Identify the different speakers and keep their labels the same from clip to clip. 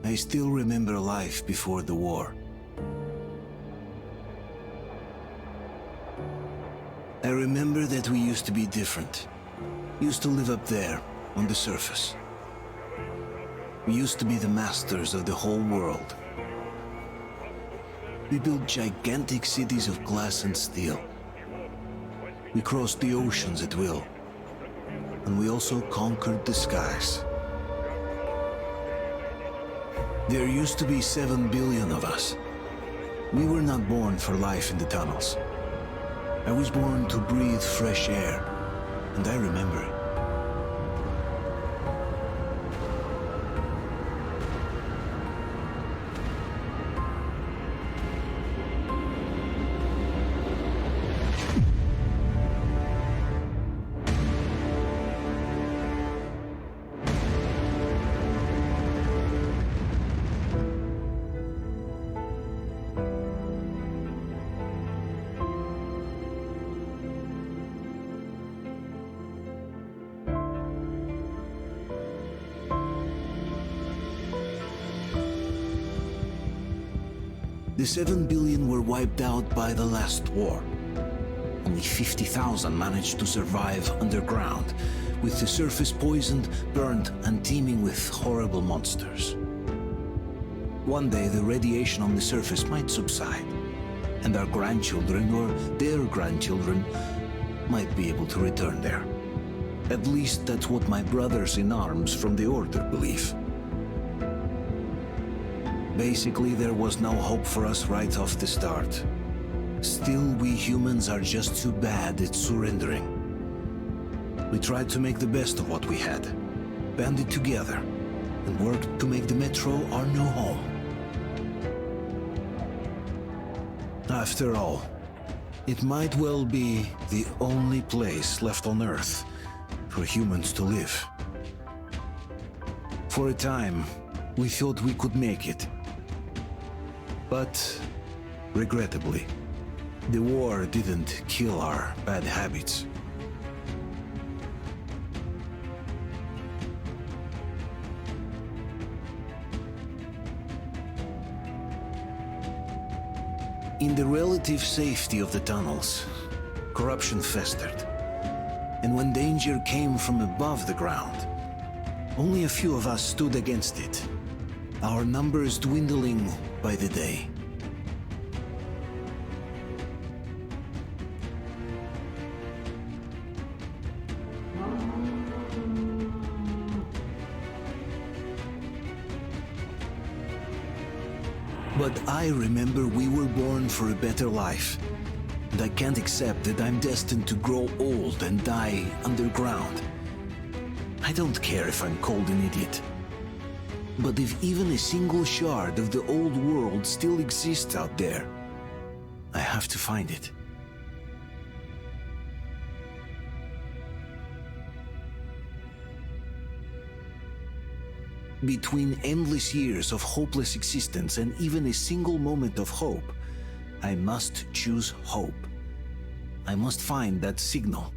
Speaker 1: I still remember life before the war. I remember that we used to be different. Used to live up there, on the surface. We used to be the masters of the whole world. We built gigantic cities of glass and steel. We crossed the oceans at will. And we also conquered the skies. There used to be 7 billion of us. We were not born for life in the tunnels. I was born to breathe fresh air, and I remember it. The 7 billion were wiped out by the last war. Only 50,000 managed to survive underground, with the surface poisoned, burned, and teeming with horrible monsters. One day the radiation on the surface might subside, and our grandchildren or their grandchildren might be able to return there. At least that's what my brothers in arms from the Order believe. Basically, there was no hope for us right off the start. Still, we humans are just too bad at surrendering. We tried to make the best of what we had, banded together, and worked to make the Metro our new home. After all, it might well be the only place left on Earth for humans to live. For a time, we thought we could make it. But, regrettably, the war didn't kill our bad habits. In the relative safety of the tunnels, corruption festered. And when danger came from above the ground, only a few of us stood against it, our numbers dwindling by the day. But I remember we were born for a better life, and I can't accept that I'm destined to grow old and die underground. I don't care if I'm called an idiot. But if even a single shard of the old world still exists out there, I have to find it. Between endless years of hopeless existence and even a single moment of hope, I must choose hope. I must find that signal.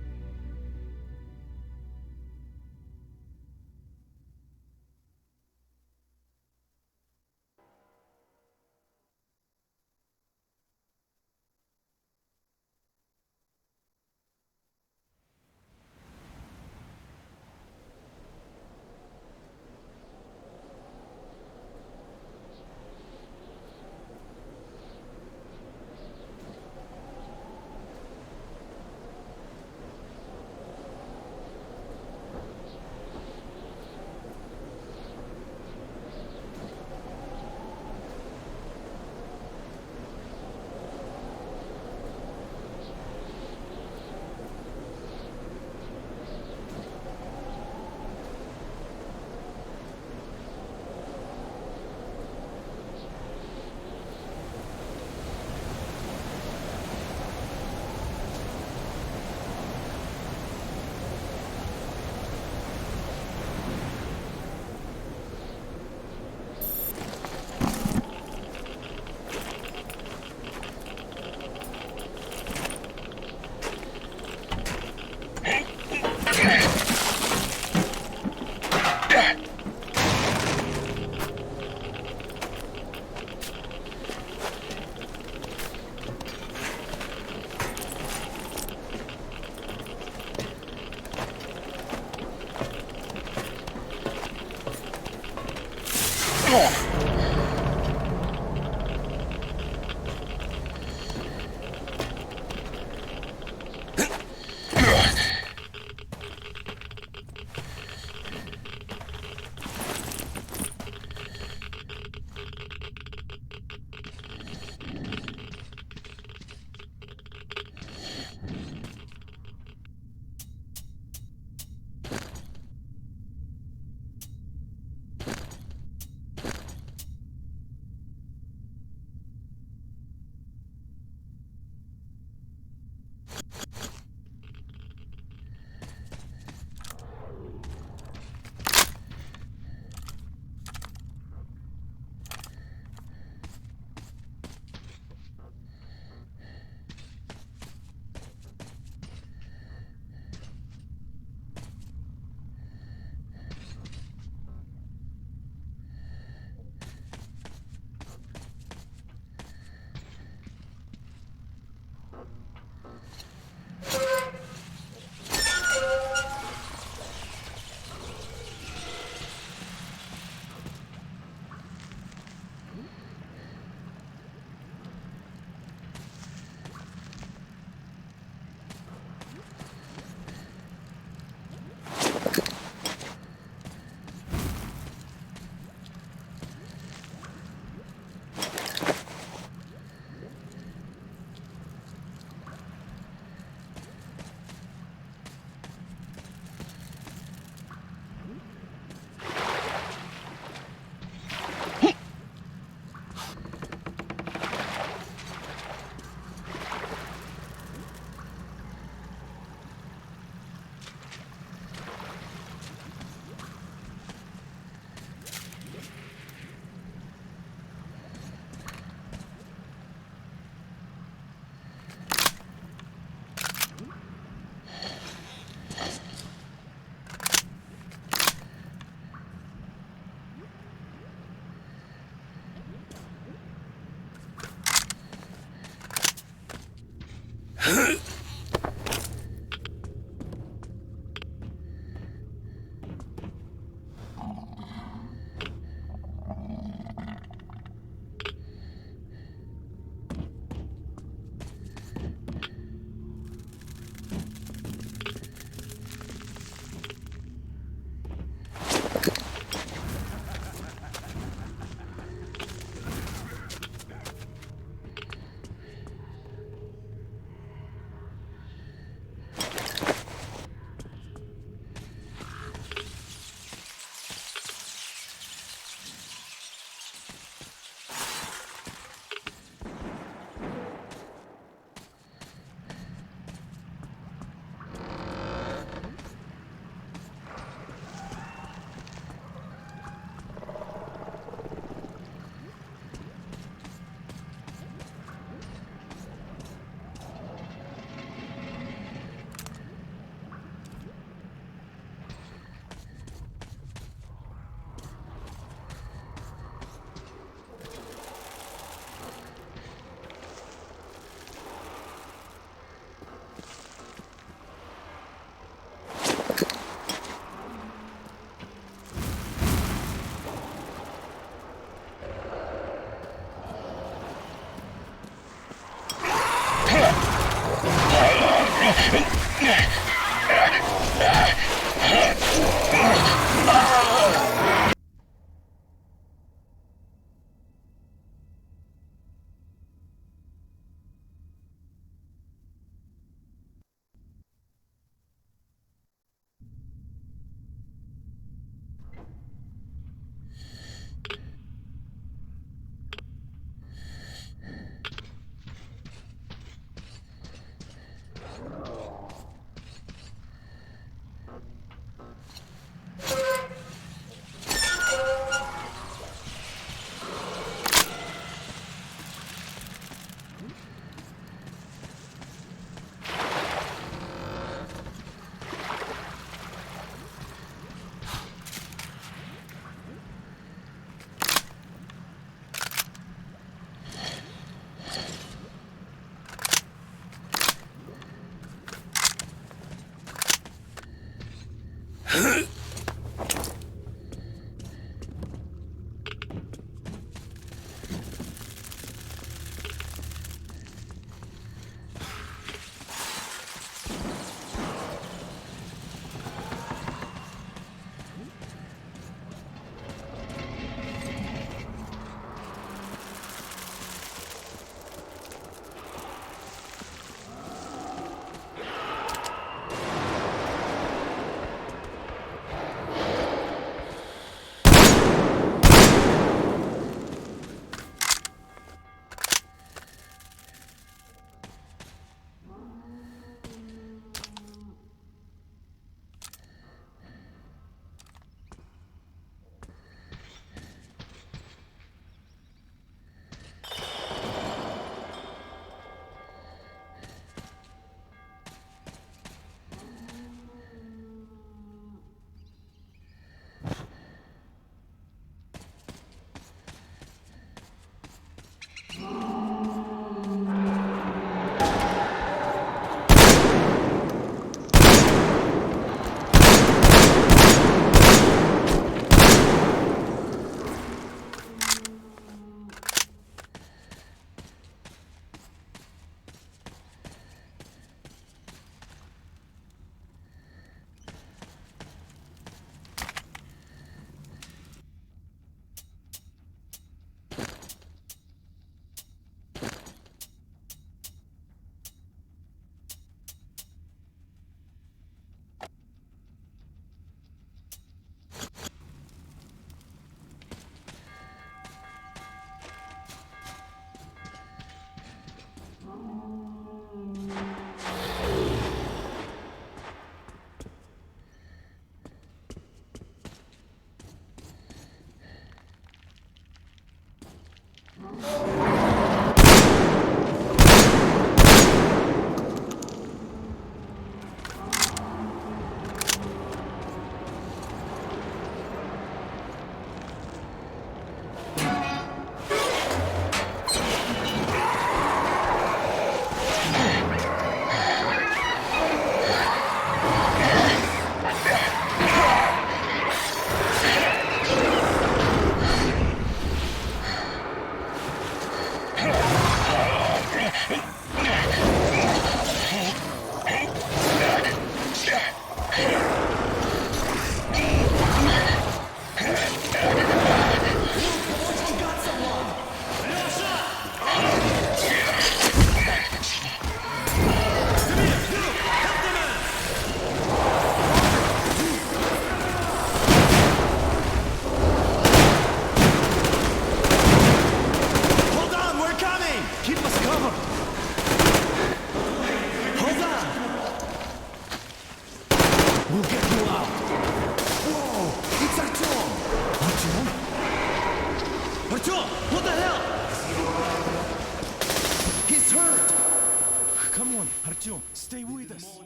Speaker 2: Stay with us.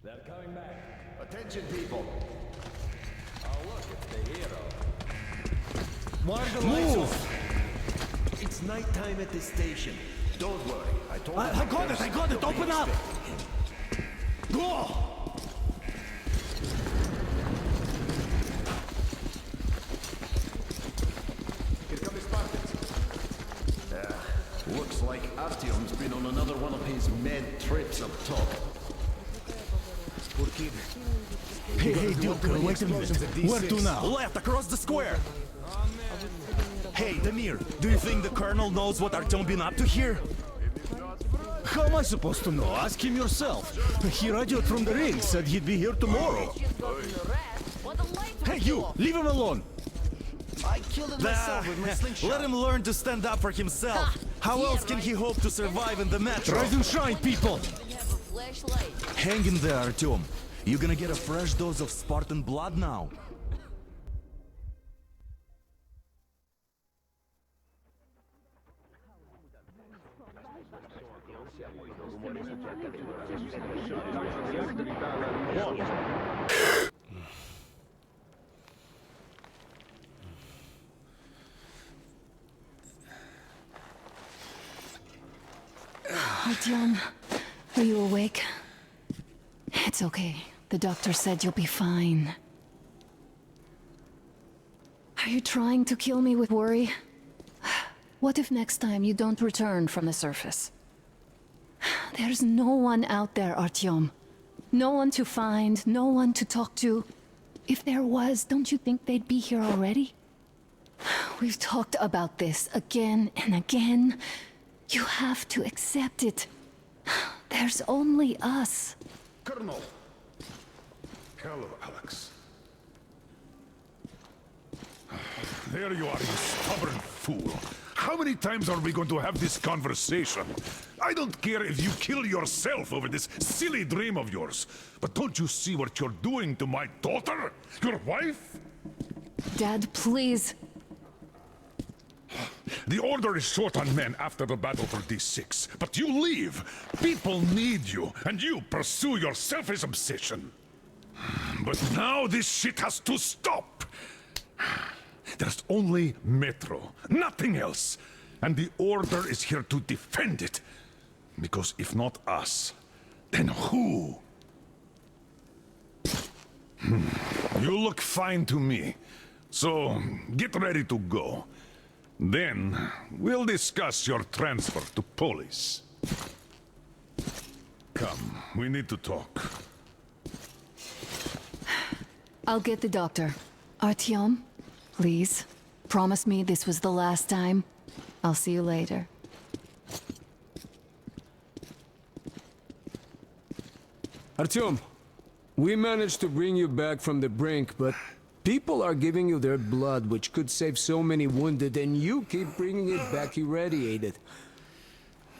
Speaker 3: They're coming back. Attention, people. Oh, look, it's the hero.
Speaker 2: Why are the lights
Speaker 4: Move!
Speaker 2: off?
Speaker 4: It's nighttime at the station.
Speaker 3: Don't worry. I told
Speaker 2: I
Speaker 3: them
Speaker 2: got it! I got it! Open up! Go!
Speaker 3: Here come the Spartans. Looks like Artyom's been on another one of his mad trips up top.
Speaker 2: Hey, Duke, wait a minute. Where to now? Left, across the square! Hey, Damir, do you think the Colonel knows what Artyom been up to here? How am I supposed to know? Ask him yourself. He radioed from the ring, said he'd be here tomorrow. Hey, you! Leave him alone!
Speaker 4: I killed it myself with my slingshot.
Speaker 2: Let him learn to stand up for himself. How else can he hope to survive in the metro? Rise and shine, people! Hang in there, Artyom. You're gonna get a fresh dose of Spartan blood now.
Speaker 5: Artyom, are you awake? It's okay. The doctor said you'll be fine. Are you trying to kill me with worry? What if next time you don't return from the surface? There's no one out there, Artyom. No one to find, no one to talk to. If there was, don't you think they'd be here already? We've talked about this again and again. You have to accept it. There's only us.
Speaker 6: Colonel! Hello, Alex. There you are, you stubborn fool. How many times are we going to have this conversation? I don't care if you kill yourself over this silly dream of yours. But don't you see what you're doing to my daughter? Your wife?
Speaker 5: Dad, please.
Speaker 6: The Order is short on men after the battle for D6. But you leave. People need you, and you pursue your selfish obsession. But now this shit has to stop. There's only Metro, nothing else. And the Order is here to defend it. Because if not us, then who? You look fine to me. So, get ready to go. Then, we'll discuss your transfer to Polis. Come, we need to talk.
Speaker 5: I'll get the doctor. Artyom, please. Promise me this was the last time. I'll see you later.
Speaker 7: Artyom, we managed to bring you back from the brink, but people are giving you their blood, which could save so many wounded, and you keep bringing it back irradiated.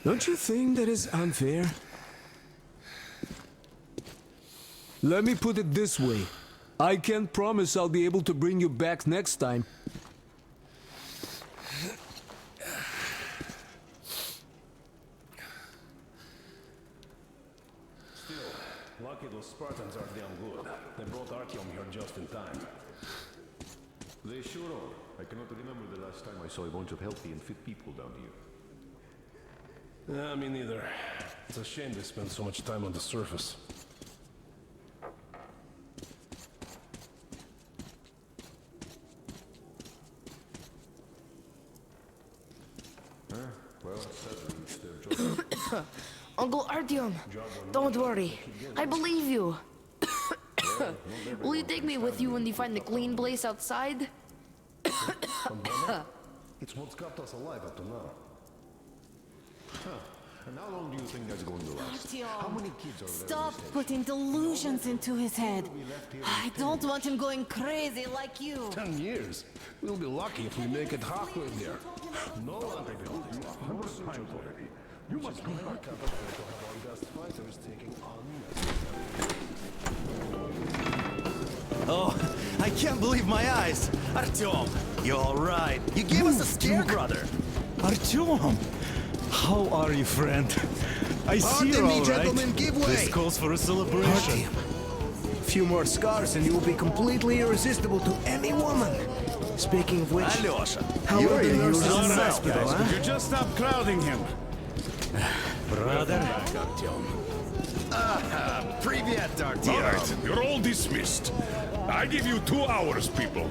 Speaker 7: Don't you think that is unfair? Let me put it this way. I can't promise I'll be able to bring you back next time.
Speaker 8: Lucky those Spartans are damn good. They brought Artyom here just in time.
Speaker 3: They sure are. I cannot remember the last time I saw a bunch of healthy and fit people down here.
Speaker 8: Yeah, me neither. It's a shame they spend so much time on the surface.
Speaker 3: Well, sadly, it's their job.
Speaker 9: Uncle Artyom, don't worry. I believe you. Will you take me with you when you find the clean place outside?
Speaker 3: It's what's kept us alive up to now. And how long do you think that's going to last? How many kids are there?
Speaker 9: Stop putting delusions into his head. I don't want him going crazy like you.
Speaker 8: 10 years? We'll be lucky if we make it halfway there. No antibiotics.
Speaker 3: You must be back to have our best fighters taking on.
Speaker 2: Oh, I can't believe my eyes! Artyom, you're alright. You gave us a scare, brother. Artyom, how are you, friend? I see you're alright.
Speaker 4: Gentlemen, give way.
Speaker 2: This calls for a celebration.
Speaker 4: A few more scars and you will be completely irresistible to any woman. Speaking of which,
Speaker 2: Alyosha,
Speaker 4: how
Speaker 2: you're
Speaker 4: are the
Speaker 2: in
Speaker 4: nurses in the
Speaker 2: yourself,
Speaker 4: hospital,
Speaker 2: guys.
Speaker 4: huh?
Speaker 2: You just stop crowding him. Brother. Привет, Artyom.
Speaker 6: All right, you're all dismissed. I give you 2 hours, people.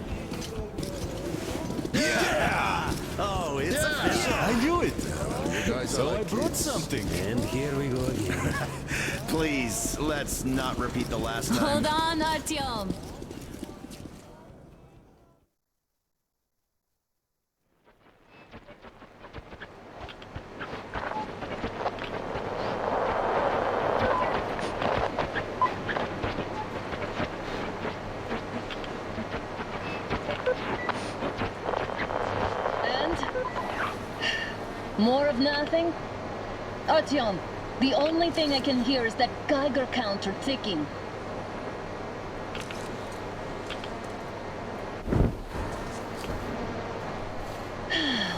Speaker 2: Yeah! Oh, it's official. I knew it. So I brought something.
Speaker 4: And here we go again.
Speaker 2: Please, let's not repeat the last time.
Speaker 5: Hold on, Artyom.
Speaker 10: More of nothing? Artyom, the only thing I can hear is that Geiger counter ticking.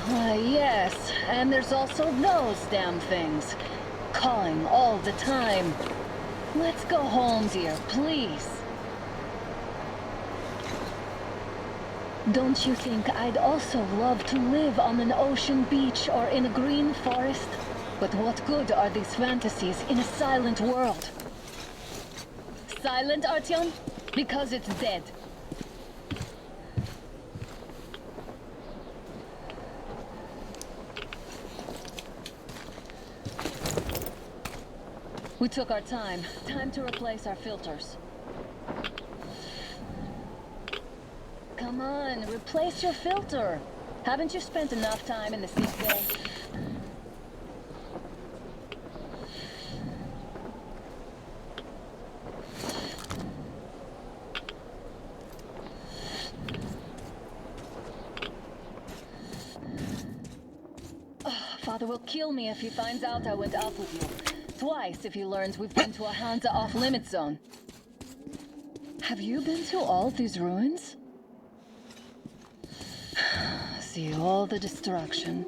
Speaker 10: Why, yes, and there's also those damn things. Calling all the time. Let's go home, dear, please. Don't you think I'd also love to live on an ocean beach or in a green forest? But what good are these fantasies in a silent world? Silent, Artyom? Because it's dead. We took our time. Time to replace our filters. Come on, replace your filter. Haven't you spent enough time in the sick bay? Father will kill me if he finds out I went out with you. Twice if he learns we've been to a Hansa off-limit zone. Have you been to all these ruins? See all the destruction.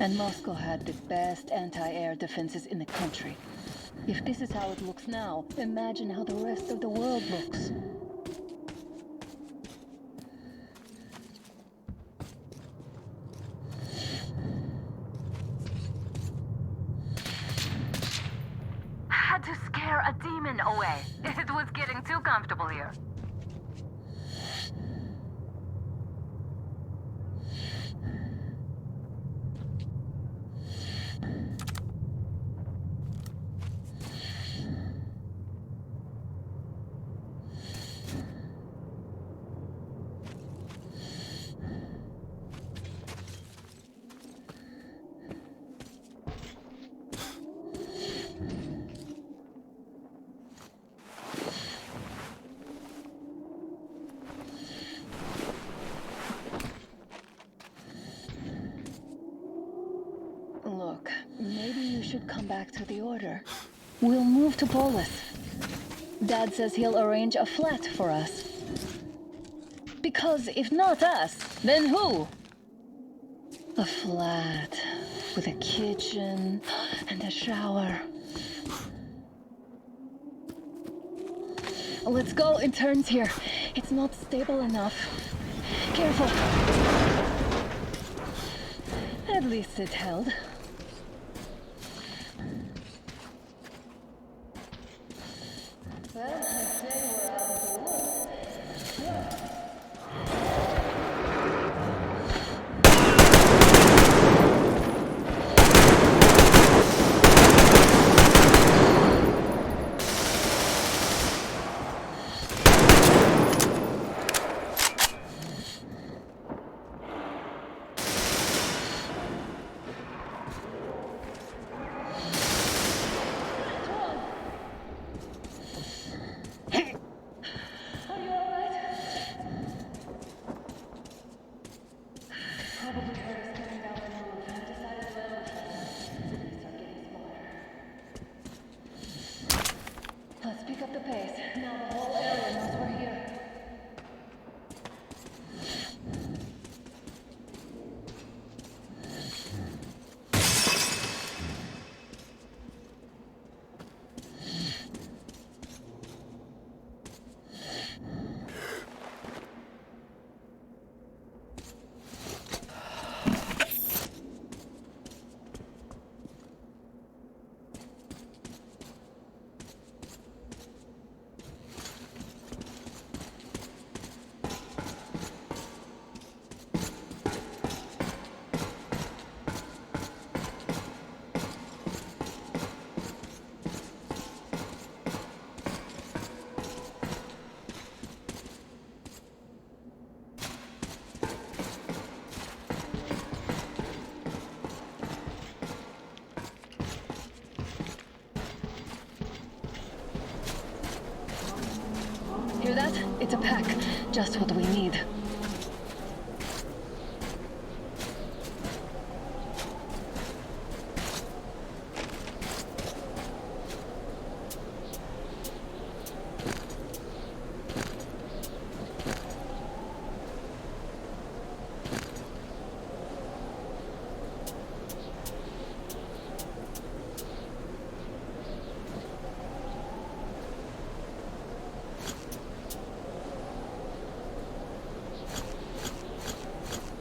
Speaker 10: And Moscow had the best anti-air defenses in the country. If this is how it looks now, imagine how the rest of the world looks.
Speaker 5: Had to scare a demon away. It was getting too comfortable here.
Speaker 10: Look, maybe you should come back to the Order. We'll move to Polis. Dad says he'll arrange a flat for us. Because if not us, then who? A flat with a kitchen and a shower. Let's go in turns here. It's not stable enough. Careful. At least it held. Well, I'd say we're out of the woods. Yeah. Let's pick up the pace. Now the whole area knows we're here. Hear that? It's a pack. Just what we need.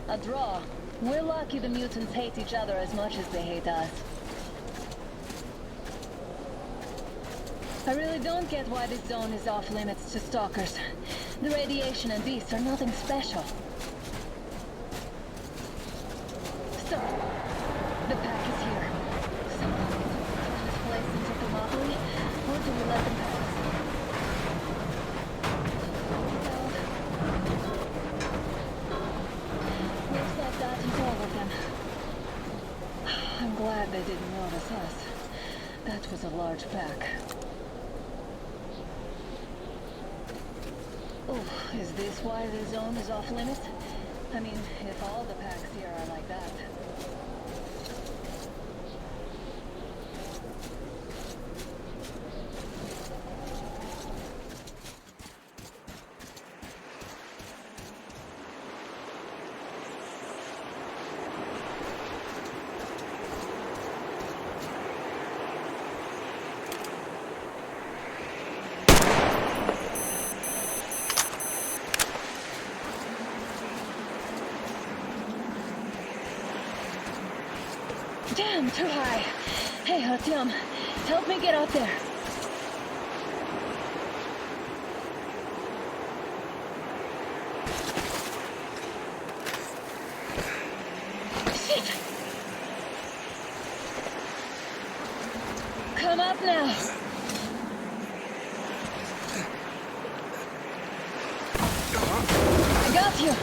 Speaker 10: A draw. We're lucky the mutants hate each other as much as they hate us. I really don't get why this zone is off limits to stalkers. The radiation and beasts are nothing special. So, the pack is here. Someone needs to turn this place into Thermopylae, or do we let them pass? Looks like that is all of them. I'm glad they didn't notice us. That was a large pack. Oh, is this why the zone is off limits? I mean, if all the packs here are like that. Damn, too high. Hey, Artyom, help me get out there. Shit! Come up now. I got you.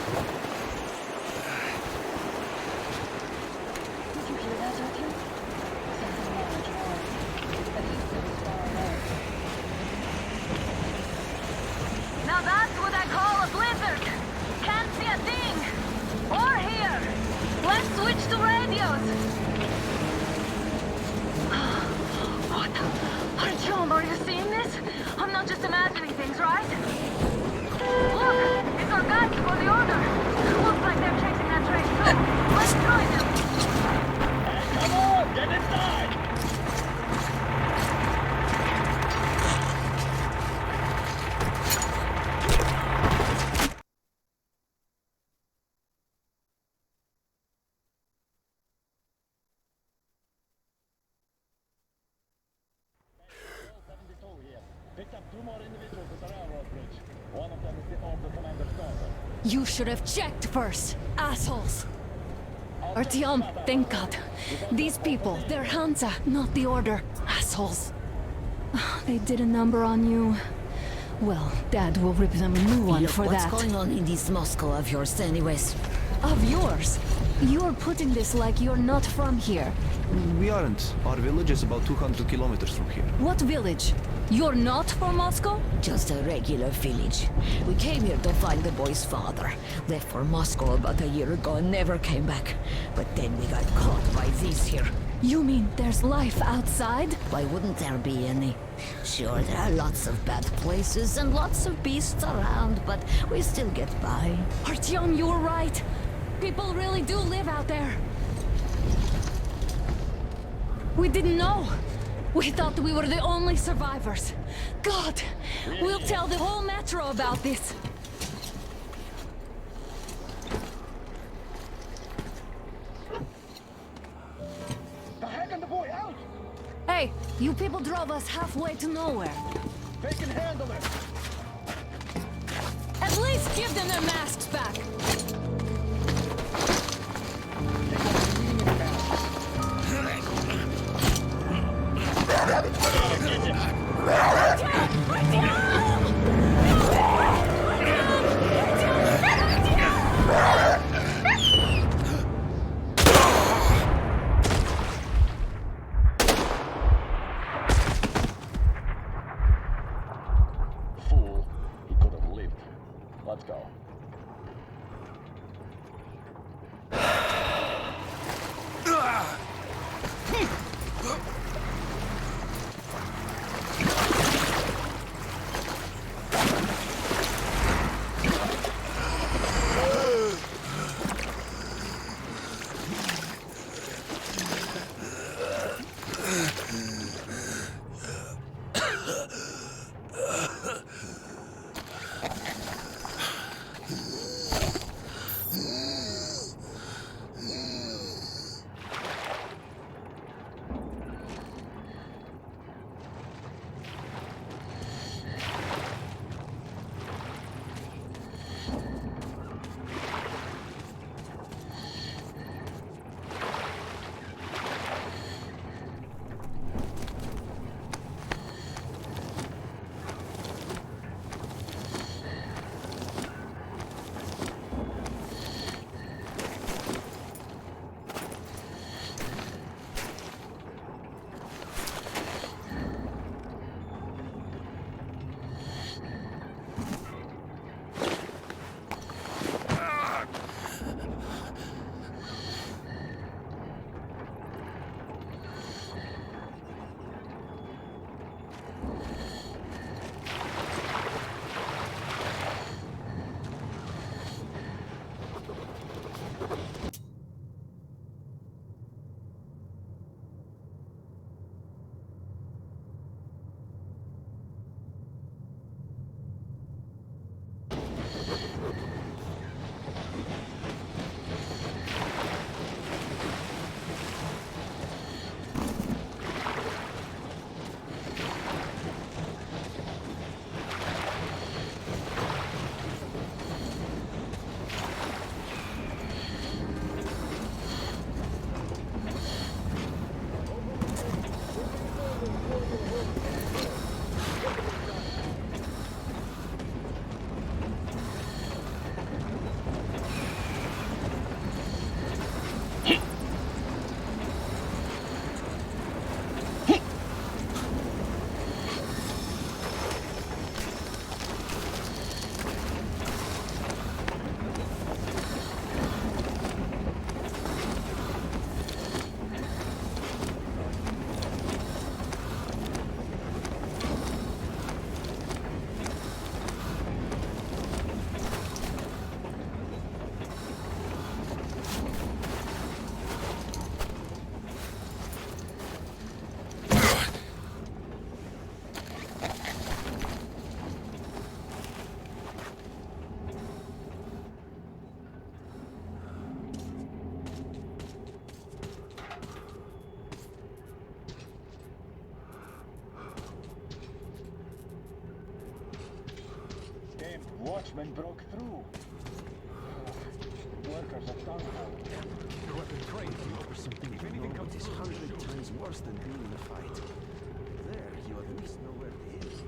Speaker 10: Now that's what I call a blizzard. Can't see a thing. Or hear. Let's switch to radios. What? Artyom, are you seeing this? I'm not just imagining things, right? Look, it's our guys for the
Speaker 5: You should have checked first, assholes! Artyom, thank God. These people, they're Hansa, not the Order. Assholes. They did a number on you. Well, Dad will rip them a new one for that.
Speaker 11: What's going on in this Moscow of yours anyways?
Speaker 5: Of yours? You're putting this like you're not from here.
Speaker 4: We aren't. Our village is about 200 kilometers from here.
Speaker 5: What village? You're not from Moscow?
Speaker 11: Just a regular village. We came here to find the boy's father. Left for Moscow about a year ago and never came back. But then we got caught by these here.
Speaker 5: You mean there's life outside?
Speaker 11: Why wouldn't there be any? Sure, there are lots of bad places and lots of beasts around, but we still get by.
Speaker 5: Artyom, you were right. People really do live out there. We didn't know. We thought we were the only survivors. God, we'll tell the whole metro about this. Hey, you people drove us halfway to nowhere.
Speaker 2: They can handle it.
Speaker 5: At least give them their masks back.
Speaker 3: Fool. He could have lived. Let's go.
Speaker 12: Watchmen broke through. Workers are done now.
Speaker 4: You're weapon crazy over something. If anything comes, it's 100 times worse than being in a fight. There, you at least know where the is.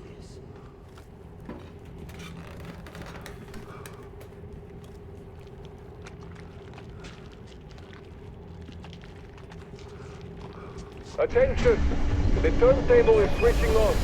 Speaker 13: Attention! The turntable is switching on.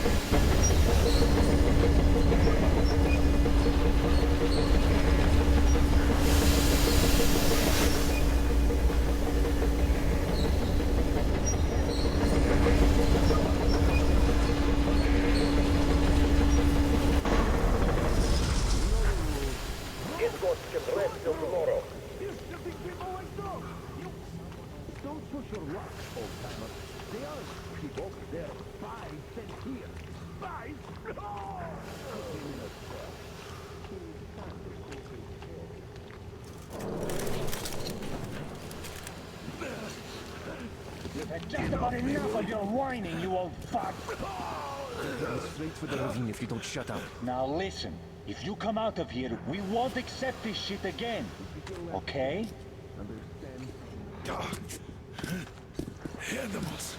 Speaker 13: Escorts can rest till tomorrow.
Speaker 12: Don't push your luck, old-timer. They are people there. 5 cents here. 5? Oh! You've had just about enough of your whining, you old fuck!
Speaker 4: Getting straight for the ravine if you don't shut up.
Speaker 12: Now listen, if you come out of here, we won't accept this shit again. Okay?
Speaker 6: Animals.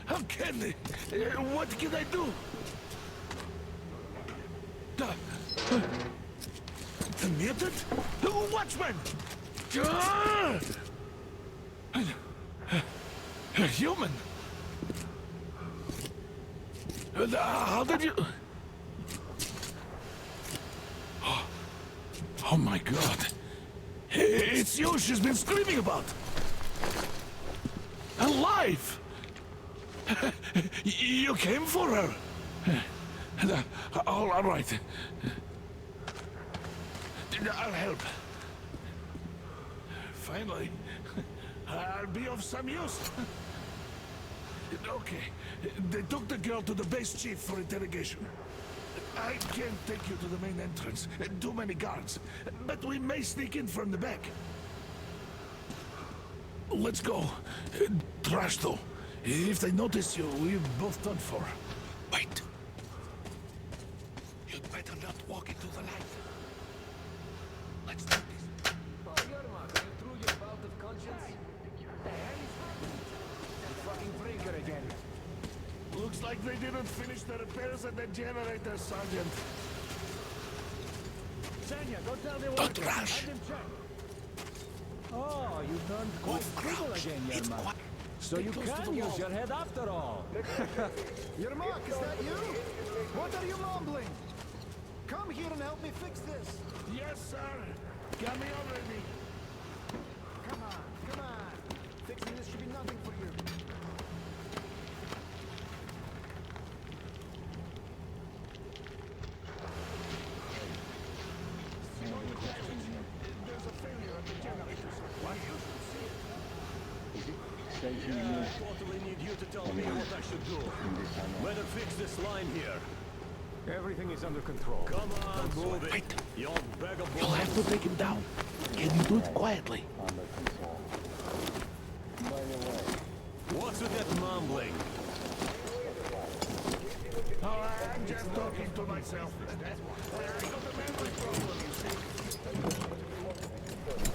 Speaker 6: How can they? What can I do? The mutant? Watchman! A human? How did you... Oh my god. It's you she's been screaming about. Alive! You came for her. All right. I'll help. Finally, I'll be of some use. Okay, they took the girl to the base chief for interrogation. I can't take you to the main entrance. Too many guards. But we may sneak in from the back. Let's go. Trash though. If they notice you, we're both done for. Wait. You'd better not walk into the light. Let's do this.
Speaker 7: Oh, Yermak, are you through your bout of conscience?
Speaker 12: You fucking breaker again.
Speaker 6: Looks like they didn't finish the repairs at the generator, Sergeant.
Speaker 12: Senya, go tell the
Speaker 6: Don't
Speaker 12: workers.
Speaker 6: rush.
Speaker 12: Have them check. Oh, you turned quite civil again, Yermak. So you can use your head after all.
Speaker 14: Yermak, is that you? What are you mumbling? Come here and help me fix this.
Speaker 6: Yes, sir. Got me already.
Speaker 14: Come on. Fixing this should be nothing for you.
Speaker 6: There's a failure at the generator. Why you should see it?
Speaker 8: I totally need you to tell me what I should do. Better fix this line here.
Speaker 4: Everything is under control.
Speaker 8: Come on, move it.
Speaker 6: Wait.
Speaker 8: You old vagabond.
Speaker 6: You'll have to take him down. Can you do it quietly?
Speaker 8: What's with that mumbling?
Speaker 6: Oh, I'm just talking to myself. I got a memory problem, you see.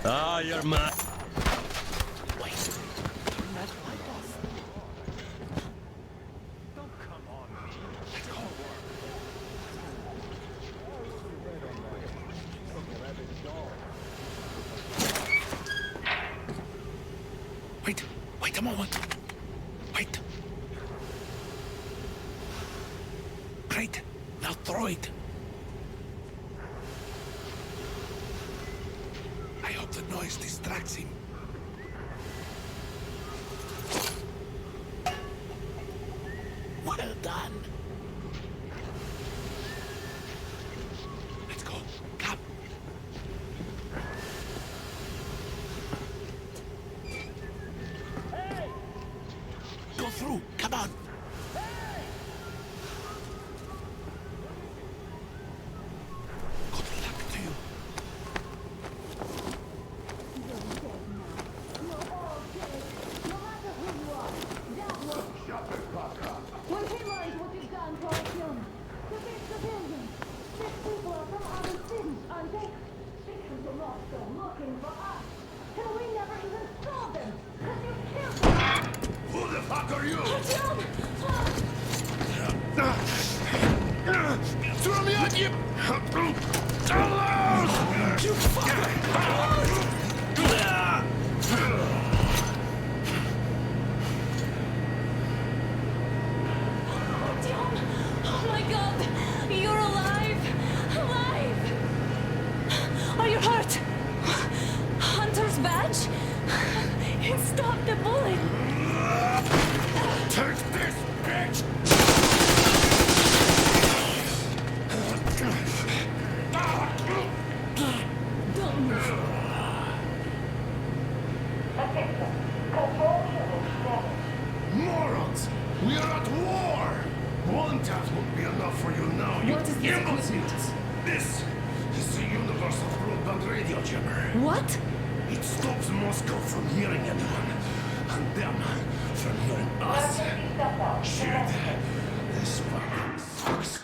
Speaker 8: Ah, you're mad.
Speaker 6: Wait. Turn that light off.
Speaker 12: Don't come on me.
Speaker 6: Let's go. Wait a moment. Wait. Great. Now throw it. I hope the noise distracts him. Well done. Let's go. Come. Go through. Come on. Good luck to you.
Speaker 10: When he learns what you've done, Oh my god! You're alive! Alive! Are you hurt? Hunter's badge? It stopped the bullet!
Speaker 6: Take this, bitch!
Speaker 10: Don't move.
Speaker 6: Morons! We are at war! One task won't be enough for you now, you
Speaker 10: What is this
Speaker 6: imbeciles! This is the universal broadband radio jammer.
Speaker 10: What?
Speaker 6: It stops Moscow from hearing anyone, and them from hearing us. Shit! This fucking sucks.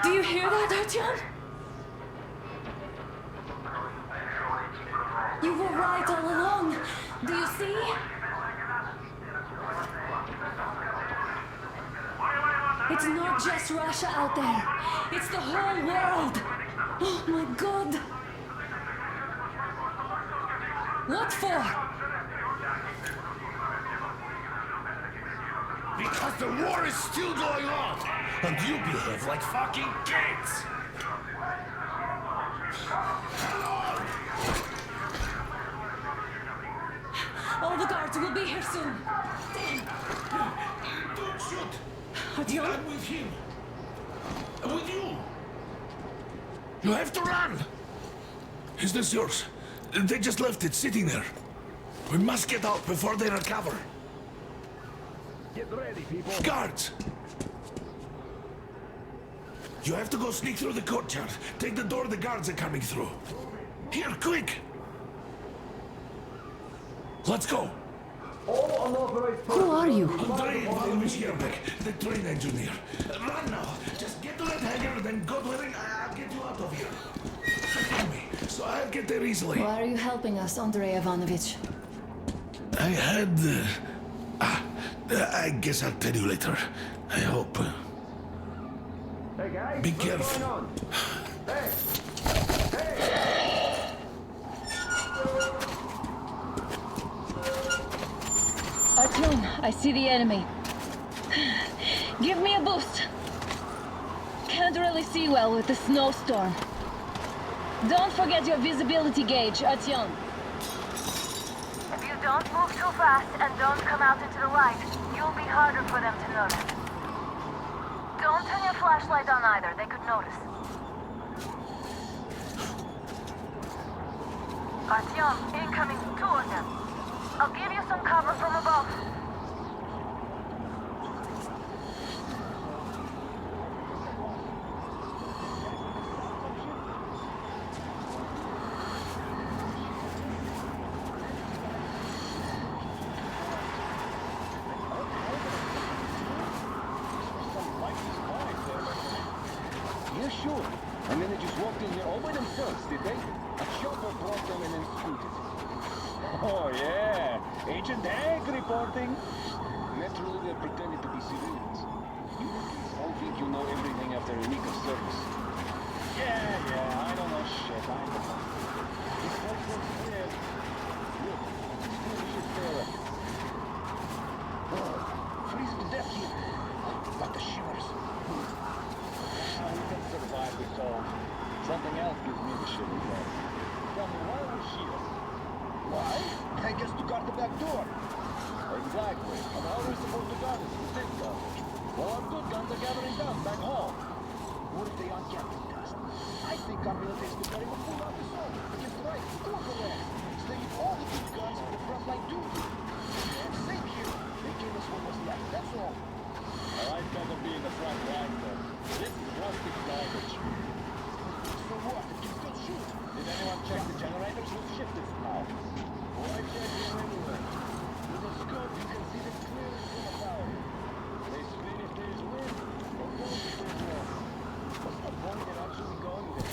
Speaker 10: Do you hear that, Artyom? You were right all along. Do you see? It's not just Russia out there. It's the whole world. Oh my god. What for?
Speaker 6: Because the war is still going on, and you behave like fucking kids!
Speaker 10: All the guards will be here soon.
Speaker 6: Don't shoot!
Speaker 10: Artyom?
Speaker 6: I'm with him. With you! You have to run! Is this yours? They just left it sitting there. We must get out before they recover.
Speaker 12: Get ready, people.
Speaker 6: Guards! You have to go sneak through the courtyard. Take the door the guards are coming through. Here, quick! Let's go!
Speaker 12: All unauthorized
Speaker 5: Who are you?
Speaker 6: Andrei Ivanovich Yerbek, the train engineer. Run now! Just get to that hangar, then go to the ring. I'll get you out of here. Forgive me, so I'll get there easily.
Speaker 5: Why are you helping us, Andrei Ivanovich?
Speaker 6: I had... I guess I'll tell you later. I hope.
Speaker 12: Hey guys,
Speaker 6: Be
Speaker 12: what's
Speaker 6: careful.
Speaker 12: going on? Hey!
Speaker 10: Artyom, I see the enemy. Give me a boost. Can't really see well with the snowstorm. Don't forget your visibility gauge, Artyom.
Speaker 15: If you don't move too fast and don't come out into the light, you'll be harder for them to notice. Don't turn your flashlight on either, they could notice. Artyom, incoming, 2 of them. I'll give you some cover from above.
Speaker 12: Yeah, sure. And then they just walked in here all by themselves, did they? A chopper brought them and then scooted. Oh, yeah. Agent Hank reporting. Naturally, they're pretending to be civilians. You all think you know everything after a week of service. Yeah, I don't know shit. I don't know. This whole thing's weird. Look, still weird there. Oh, freezing to death here. Got the shivers. We can survive this all. Something else gives me the shivers, though. Tell me, why was she here? Why? I guess to guard the back door. Exactly. And how are we supposed to guard it if we take garbage? Well, our good guns are gathering dust back home. What if they aren't gathering dust? I think our military is preparing a full out assault against the right overland. So they need all the good guns for the front line duty. And same here. They gave us what was left, that's all. I'd better be in the front line, then. This is rustic garbage. So what? It can still shoot. Did anyone check the generators? We'll shift it now. Why check here anyway? With a scope, you can see them clearly from a tower. They spin if there's wind, or go if there's warm. What's the point in actually going there?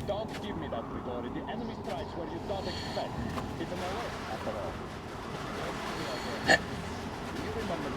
Speaker 12: Don't give me that, Grigori. The enemy strikes where you don't expect. It's an alert, after all. Do you remember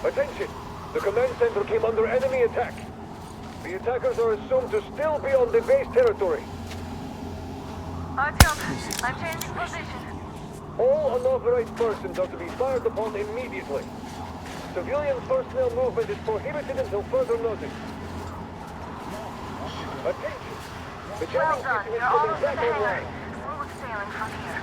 Speaker 13: Attention! The command center came under enemy attack. The attackers are assumed to still be on the base territory.
Speaker 15: Artyom, I'm changing position.
Speaker 13: All unauthorized persons are to be fired upon immediately. Civilian personnel movement is prohibited until further notice. Attention! The
Speaker 15: Well
Speaker 13: jamming
Speaker 15: done,
Speaker 13: system is
Speaker 15: you're almost
Speaker 13: coming
Speaker 15: at
Speaker 13: back
Speaker 15: the hangar.
Speaker 13: online.
Speaker 15: Smooth sailing from here.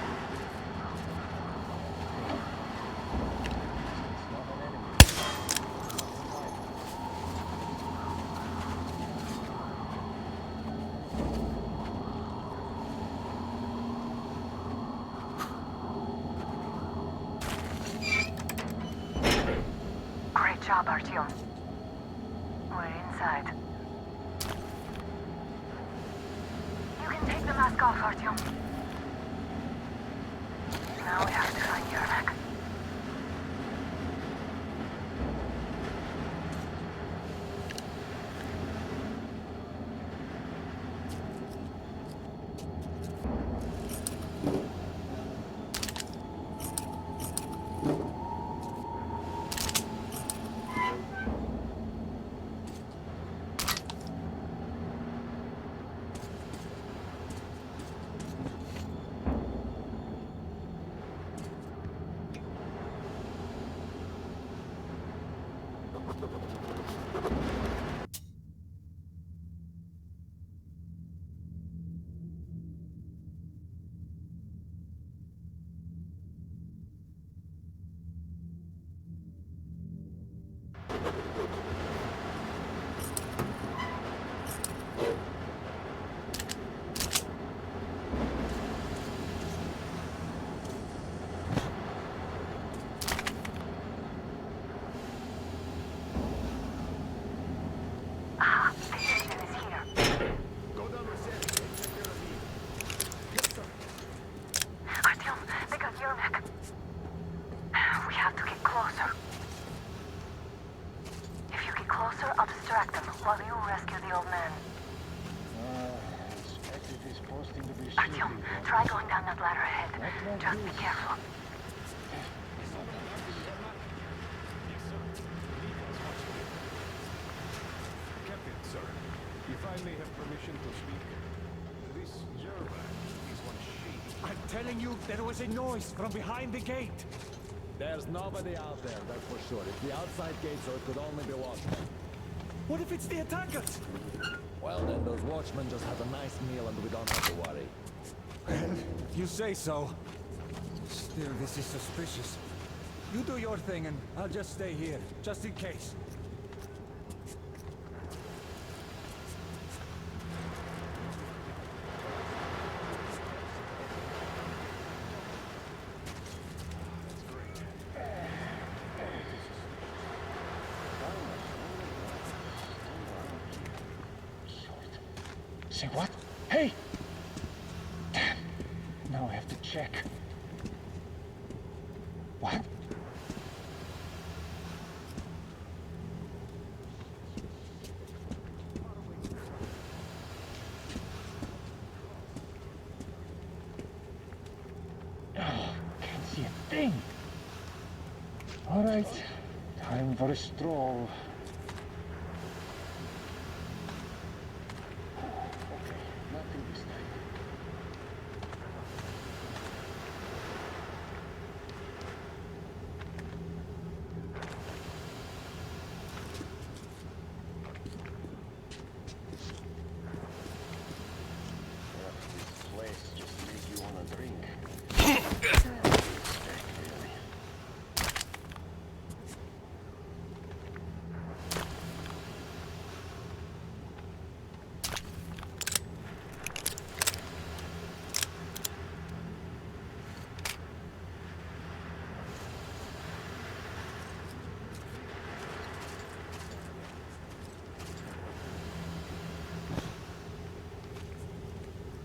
Speaker 15: Great job, Artyom. We're inside. You can take the mask off, Artyom. Now we have to find Yermak. Artyom, try going down that ladder ahead. Just be careful.
Speaker 8: Captain, sir, if I may have permission to speak, this Yermak is one shady.
Speaker 2: I'm telling you, there was a noise from behind the gate.
Speaker 16: There's nobody out there, that's for sure. It's the outside gate, so it could only be watchmen.
Speaker 2: What if it's the attackers?
Speaker 16: Well, then those watchmen just had a nice meal and we don't have to worry.
Speaker 2: Well, you say so. Still, this is suspicious. You do your thing and I'll just stay here, just in case.
Speaker 12: Say what? Hey! Damn. Now I have to check. What? Oh, can't see a thing. All right, time for a stroll.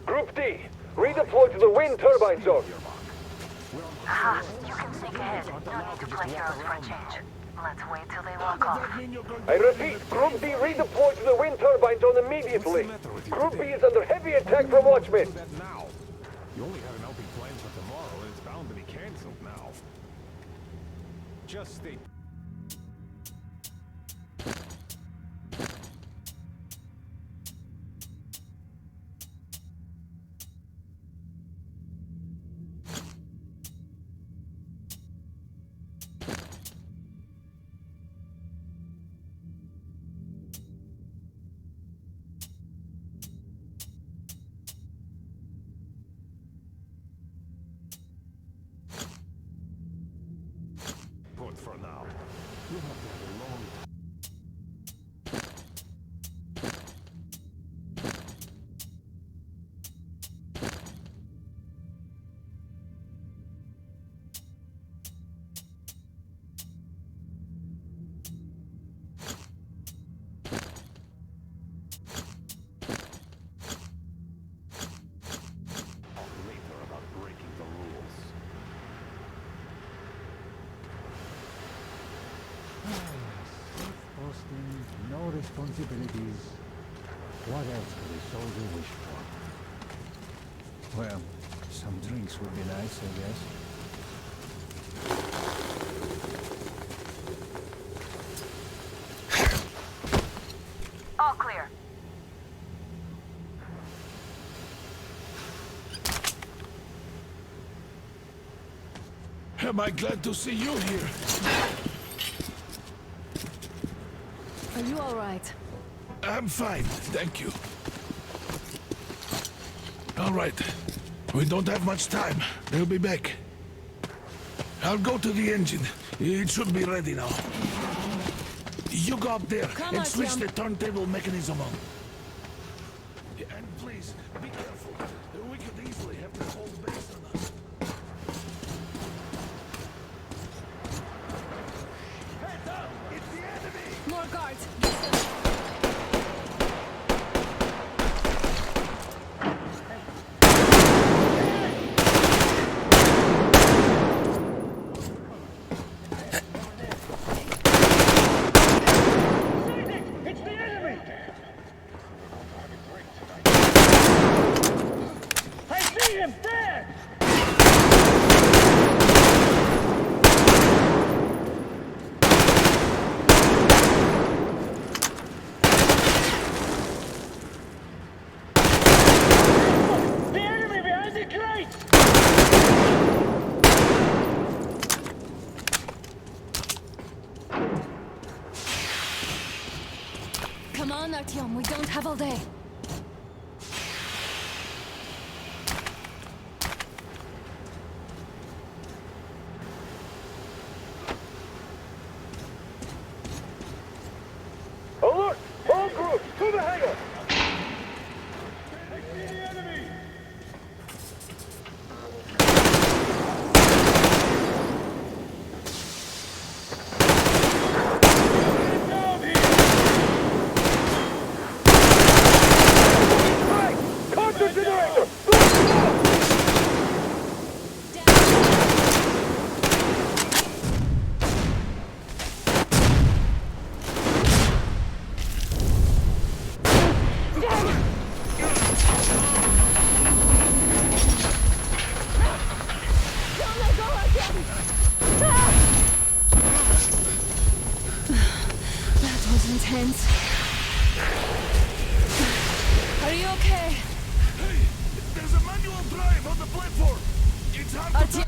Speaker 13: Group D, redeploy to the wind turbine zone.
Speaker 15: Aha, you can sneak ahead. No need to play heroes for a change. Let's wait till they walk off.
Speaker 13: I repeat, Group D redeploy to the wind turbine zone immediately. Group B is under heavy attack from watchmen.
Speaker 8: You only had an outing planned for tomorrow, and it's bound to be cancelled now. Just stay.
Speaker 12: responsibilities. What else could a soldier wish for? Well, some drinks would be nice, I guess.
Speaker 15: All clear.
Speaker 6: Am I glad to see you here?
Speaker 5: Are you all right?
Speaker 6: I'm fine, thank you. All right. We don't have much time. They'll be back. I'll go to the engine. It should be ready now. You go up there and switch the turntable mechanism on. And please, be careful. We could easily have the whole base on us.
Speaker 14: Heads up! It's the enemy!
Speaker 5: More guards!
Speaker 12: It's the enemy! I see him there! The enemy behind the crate!
Speaker 5: Come on, Artyom, we don't have all day.
Speaker 13: Alert! All groups, to the hangar!
Speaker 14: I see the enemy!
Speaker 13: Right! Contra generator!
Speaker 5: That was intense. Are you okay?
Speaker 6: Hey, there's a manual drive on the platform. It's hard to turn,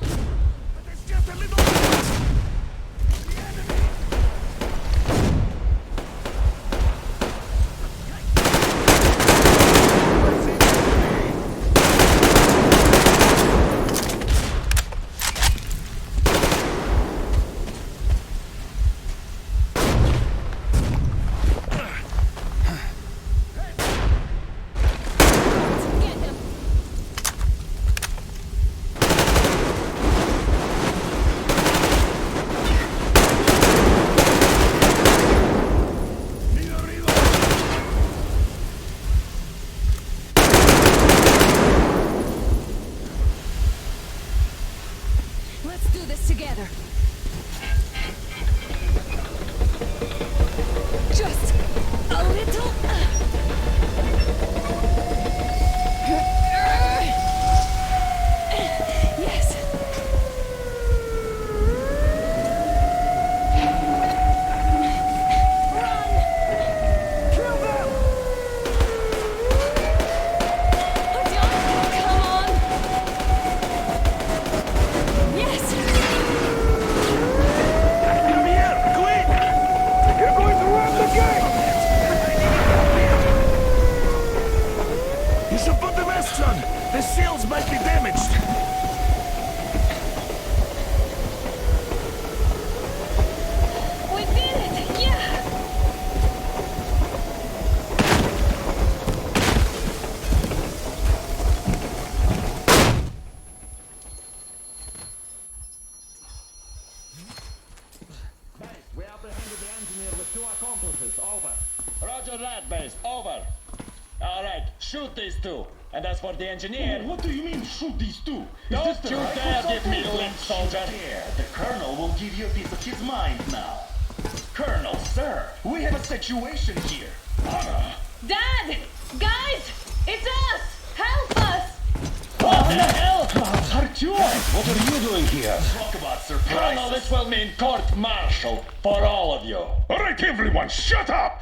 Speaker 6: but there's just a little... The enemy!
Speaker 5: Get him! Let's do this together. Just a little. Yes. Run! Kill them! Artyom, come on! Yes!
Speaker 6: Come here, quick!
Speaker 13: You're going to run the gate!
Speaker 6: You should put the masks on. The seals might be damaged.
Speaker 10: We did it! Yeah!
Speaker 12: Base, we apprehended the engineer with 2 accomplices. Over. Roger that, base. Over. All right, shoot these 2. And as for the engineer...
Speaker 17: What do you mean, shoot these 2?
Speaker 12: Don't you dare give me lint, soldier!
Speaker 17: Here, the Colonel will give you a piece of his mind now. Colonel, sir, we have a situation here.
Speaker 10: Dad! Guys! It's us! Help us!
Speaker 17: What the hell? Artyom, what are you doing here? Talk about surprise. Colonel, this will mean court-martial for all of you.
Speaker 6: All right, everyone, shut up!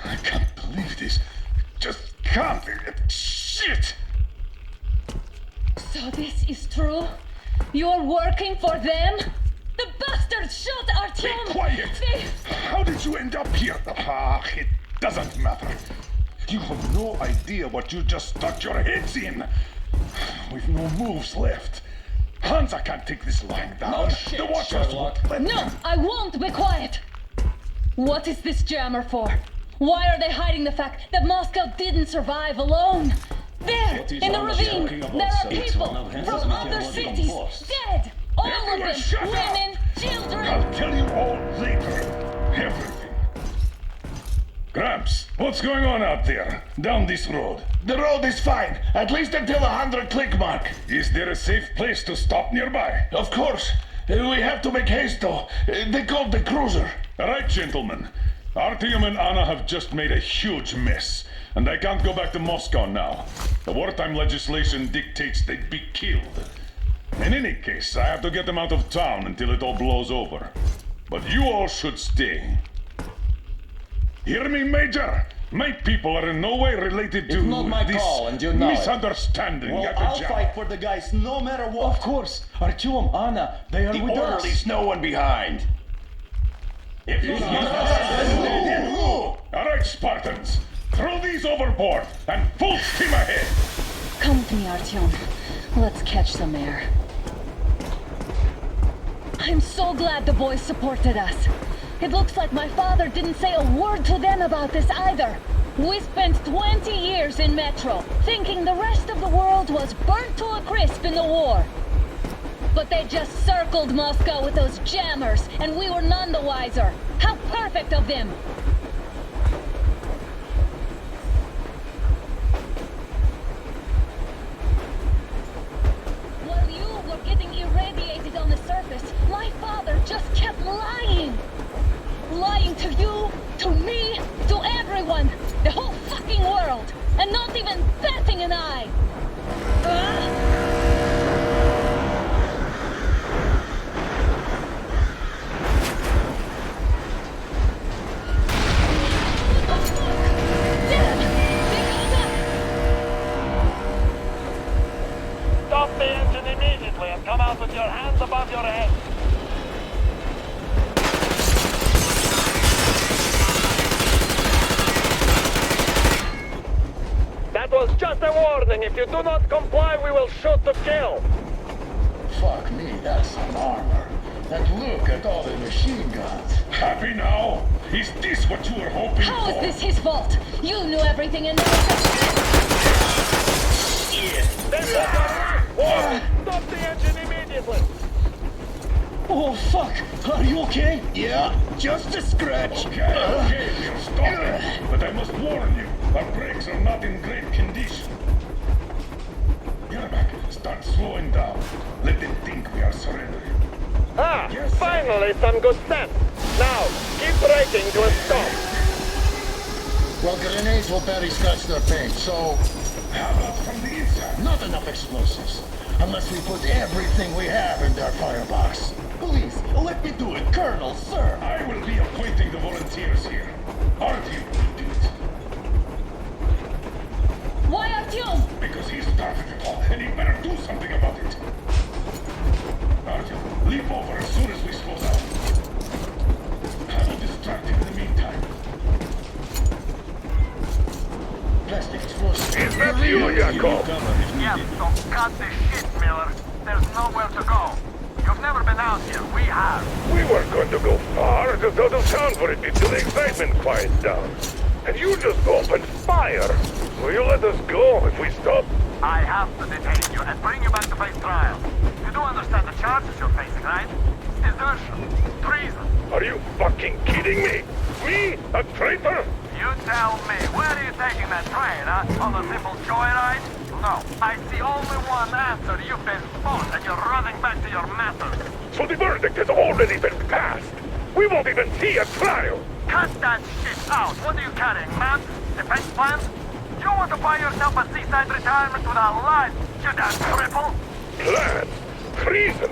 Speaker 6: I can't believe this. Just can't. Shit!
Speaker 10: So this is true? You're working for them? The bastards shot Artyom!
Speaker 6: Be quiet! How did you end up here? Ah, it doesn't matter. You have no idea what you just stuck your heads in. We've no moves left. Hansa can't take this lying down.
Speaker 17: No shit,
Speaker 6: the Watchers
Speaker 17: Sherlock.
Speaker 6: won't let
Speaker 10: No,
Speaker 6: them.
Speaker 10: I won't be quiet! What is this jammer for? Why are they hiding the fact that Moscow didn't survive alone? There,
Speaker 17: What is
Speaker 10: in the
Speaker 17: Anna
Speaker 10: ravine,
Speaker 17: talking about,
Speaker 10: there are
Speaker 17: sir?
Speaker 10: people
Speaker 17: It's one of his
Speaker 10: from other
Speaker 17: meteorological
Speaker 10: cities,
Speaker 17: posts.
Speaker 10: dead! All of
Speaker 6: Everyone
Speaker 10: them,
Speaker 6: shut up!
Speaker 10: women, children!
Speaker 6: I'll tell you all later. Everything. Gramps, what's going on out there? Down this road?
Speaker 17: The road is fine, at least until the 100-click mark.
Speaker 6: Is there a safe place to stop nearby?
Speaker 17: Of course. We have to make haste, though. They called the cruiser.
Speaker 6: All right, gentlemen. Artyom and Anna have just made a huge mess, and I can't go back to Moscow now. The wartime legislation dictates they'd be killed. In any case, I have to get them out of town until it all blows over. But you all should stay. Hear me, Major? My people are in no way related to
Speaker 17: It's not my
Speaker 6: this
Speaker 17: call, and you know it.
Speaker 6: misunderstanding
Speaker 17: Well,
Speaker 6: at the
Speaker 17: I'll
Speaker 6: job.
Speaker 17: fight for the guys no matter what. Of course. Artyom, Anna, they are
Speaker 6: The
Speaker 17: with
Speaker 6: orderlies,
Speaker 17: us.
Speaker 6: no one behind. All right, Spartans. Throw these overboard and full steam ahead.
Speaker 10: Come with me, Artyom. Let's catch some air. I'm so glad the boys supported us. It looks like my father didn't say a word to them about this either. We spent 20 years in Metro, thinking the rest of the world was burnt to a crisp in the war. But they just circled Moscow with those jammers, and we were none the wiser. How perfect of them! While you were getting irradiated on the surface, my father just kept lying. Lying to you, to me, to everyone, the whole fucking world, and not even batting an eye.
Speaker 13: Stop the engine immediately and come out with your hands above your head. That was just a warning. If you do not comply, we will shoot to kill.
Speaker 17: Fuck me, that's some armor. And look at all the machine guns.
Speaker 6: Happy now? Is this what you were hoping
Speaker 10: How
Speaker 6: for?
Speaker 10: is this his fault? You knew everything and never
Speaker 13: Warning! Stop the engine immediately!
Speaker 17: Oh, fuck! Are you okay? Yeah, just a scratch.
Speaker 6: Okay, we'll stop it. But I must warn you, our brakes are not in great condition. Yermak, start slowing down. Let them think we are surrendering.
Speaker 13: Ah, finally some good sense. Now, keep braking to a stop.
Speaker 17: Well, grenades will barely scratch their paint, so...
Speaker 6: How about from the inside?
Speaker 17: Not enough explosives. Unless we put everything we have in their firebox. Please, let me do it, Colonel, sir.
Speaker 6: I will be appointing the volunteers here. Artyom will do it.
Speaker 10: Why Artyom?
Speaker 6: Because he started it all, and he better do something about it. Artyom, leap over as soon as we slow down. I will distract him in the meantime.
Speaker 17: Plastic explosives.
Speaker 13: Is that you, Yakov? Yes, so cut the shit, Miller. There's nowhere to go. You've never been out here. We have.
Speaker 18: We weren't going to go far, just out of town for a bit till the excitement quiets down. And you just opened fire. Will you let us go if we stop?
Speaker 13: I have to detain you and bring you back to face trial. You do understand the charges you're facing, right? Desertion. Treason.
Speaker 18: Are you fucking kidding me? Me? A traitor?
Speaker 13: You tell me, where are you taking that train, huh? On a simple joyride? No, I see only one answer. You've been fought and you're running back to your masters.
Speaker 18: So the verdict has already been passed. We won't even see a trial.
Speaker 13: Cut that shit out. What are you carrying, man? Defense plans? You want to buy yourself a seaside retirement without life, you damn cripple?
Speaker 18: Plans? Treason?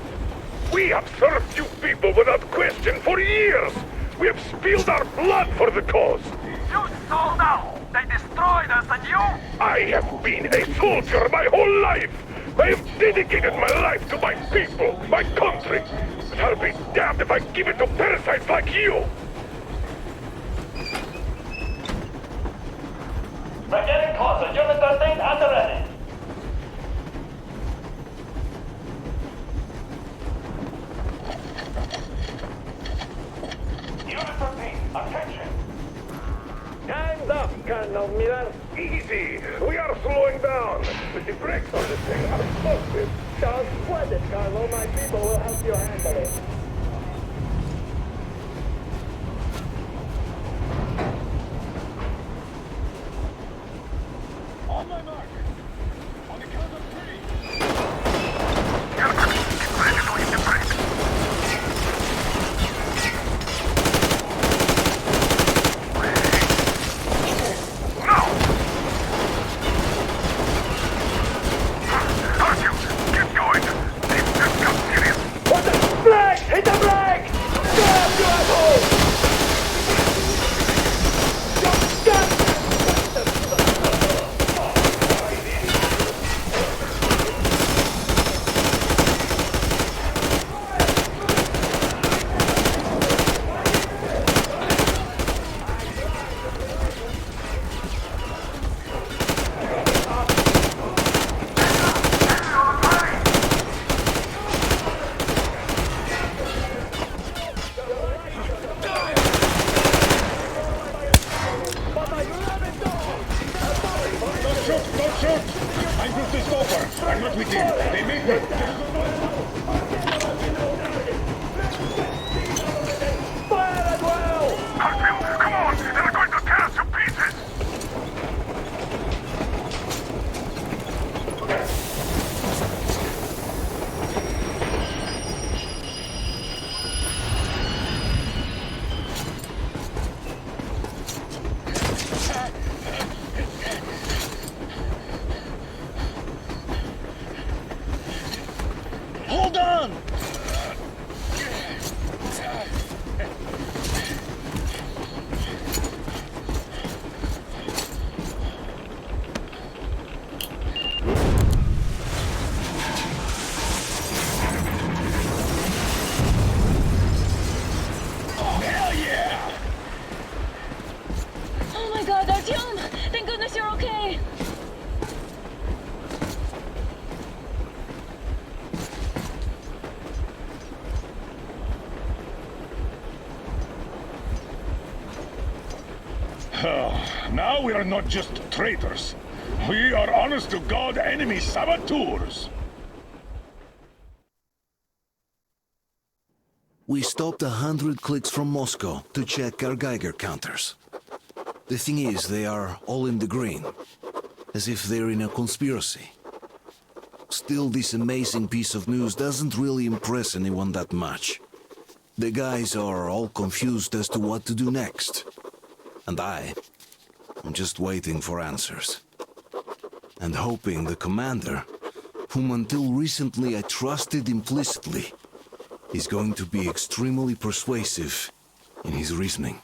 Speaker 18: We have served you people without question for years! We have spilled our blood for the cause!
Speaker 13: You sold out! They destroyed us and you?
Speaker 18: I have been a soldier my whole life! I have dedicated my life to my people, my country! But I'll be damned if I give it to parasites like you!
Speaker 17: We're getting closer. Unit 13 at the ready.
Speaker 18: Unit 13, attention! Time's up, Colonel Miller. Easy! We are slowing down, but the brakes on this thing are explosive. Don't sweat it, Colonel. My people will help you handle it.
Speaker 17: On my mark. On the count of 3.
Speaker 18: Hit the brake! Stop, you asshole!
Speaker 17: Hold on!
Speaker 10: Hell yeah! Oh my god, Artyom! Thank goodness you're okay!
Speaker 6: Now we are not just traitors. We are honest-to-God enemy saboteurs.
Speaker 1: We stopped 100 clicks from Moscow to check our Geiger counters. The thing is, they are all in the green, as if they're in a conspiracy. Still, this amazing piece of news doesn't really impress anyone that much. The guys are all confused as to what to do next. And I'm just waiting for answers. And hoping the commander, whom until recently I trusted implicitly, is going to be extremely persuasive in his reasoning.